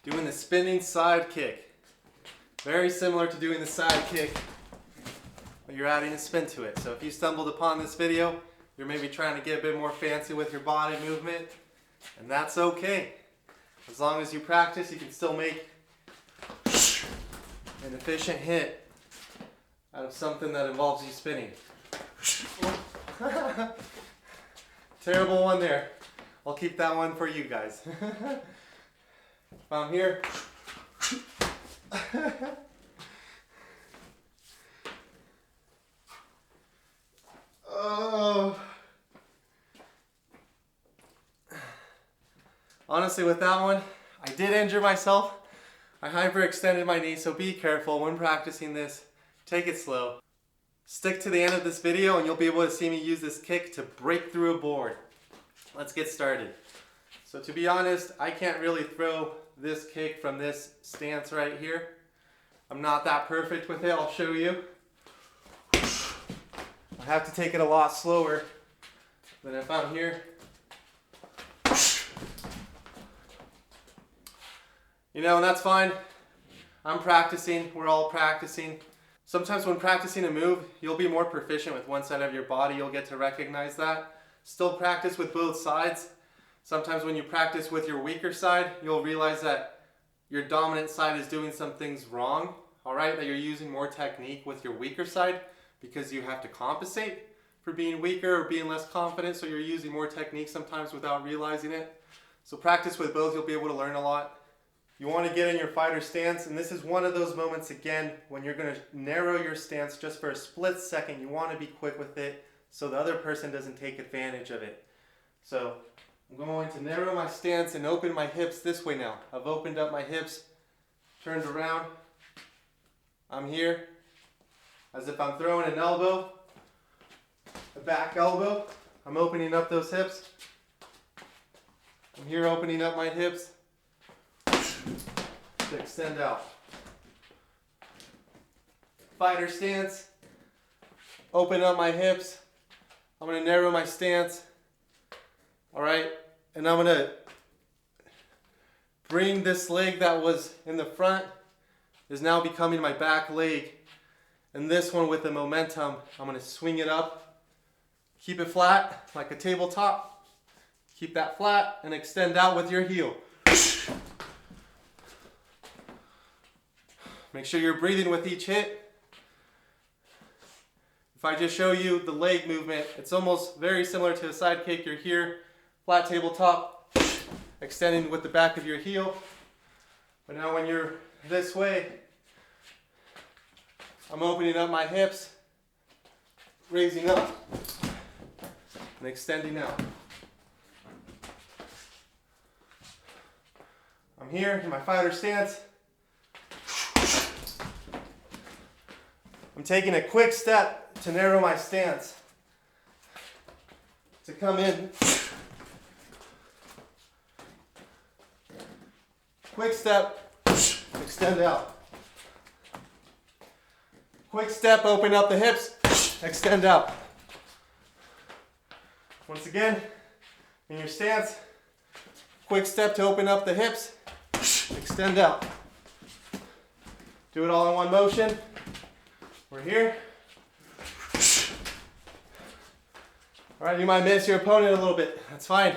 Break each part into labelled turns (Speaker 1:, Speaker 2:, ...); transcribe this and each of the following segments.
Speaker 1: Doing the spinning side kick. Very similar to doing the side kick, but you're adding a spin to it. So if you stumbled upon this video, you're maybe trying to get a bit more fancy with your body movement, and that's okay. As long as you practice, you can still make an efficient hit out of something that involves you spinning. Terrible one there. I'll keep that one for you guys. If I'm here. Oh. Honestly, with that one, I did injure myself. I hyperextended my knee, so be careful when practicing this. Take it slow. Stick to the end of this video and you'll be able to see me use this kick to break through a board. Let's get started. So to be honest, I can't really throw this kick from this stance right here. I'm not that perfect with it, I'll show you. I have to take it a lot slower than if I'm here. You know, and that's fine. I'm practicing, we're all practicing. Sometimes when practicing a move, you'll be more proficient with one side of your body, you'll get to recognize that. Still practice with both sides. Sometimes when you practice with your weaker side, you'll realize that your dominant side is doing some things wrong, all right? That you're using more technique with your weaker side because you have to compensate for being weaker or being less confident, so you're using more technique sometimes without realizing it. So practice with both, you'll be able to learn a lot. You want to get in your fighter stance, and this is one of those moments again when you're going to narrow your stance just for a split second. You want to be quick with it so the other person doesn't take advantage of it. So I'm going to narrow my stance and open my hips this way now. I've opened up my hips, turned around. I'm here as if I'm throwing an elbow, a back elbow. I'm opening up those hips. I'm here opening up my hips to extend out. Fighter stance. Open up my hips. I'm going to narrow my stance. All right, and I'm going to bring this leg that was in the front is now becoming my back leg. And this one with the momentum, I'm going to swing it up. Keep it flat like a tabletop. Keep that flat and extend out with your heel. Make sure you're breathing with each hit. If I just show you the leg movement, it's almost very similar to a side kick. You're here, flat tabletop, extending with the back of your heel. But now when you're this way, I'm opening up my hips, raising up, and extending out. I'm here in my fighter stance. I'm taking a quick step to narrow my stance, to come in. Quick step, extend out. Quick step, open up the hips, extend out. Once again, in your stance, quick step to open up the hips, extend out. Do it all in one motion. We're here. All right, you might miss your opponent a little bit. That's fine.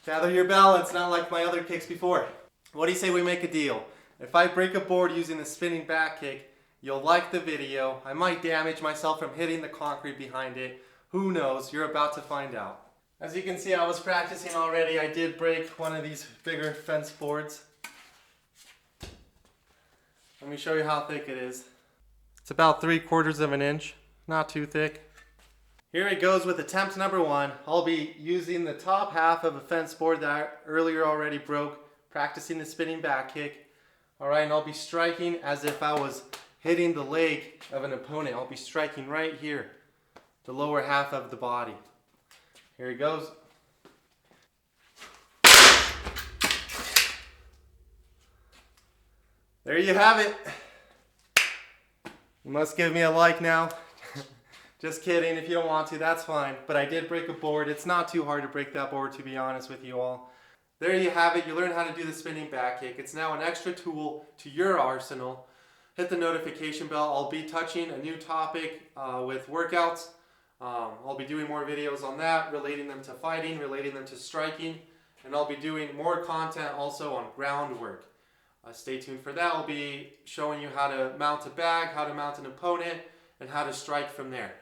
Speaker 1: Gather your balance, not like my other kicks before. What do you say we make a deal? If I break a board using the spinning back kick, you'll like the video. I might damage myself from hitting the concrete behind it. Who knows? You're about to find out. As you can see, I was practicing already. I did break one of these bigger fence boards. Let me show you how thick it is. It's about 3/4 of an inch, not too thick. Here it goes with attempt number 1. I'll be using the top half of a fence board that I earlier already broke, practicing the spinning back kick. All right, and I'll be striking as if I was hitting the leg of an opponent. I'll be striking right here, the lower half of the body. Here it goes. There you have it. You must give me a like now. Just kidding, if you don't want to, that's fine. But I did break a board. It's not too hard to break that board, to be honest with you all. there you have it. You learn how to do the spinning back kick. It's now an extra tool to your arsenal. Hit the notification bell. I'll be touching a new topic with workouts. I'll be doing more videos on that, relating them to fighting, relating them to striking, and I'll be doing more content also on groundwork. Stay tuned for that. I'll be showing you how to mount a bag, how to mount an opponent, and how to strike from there.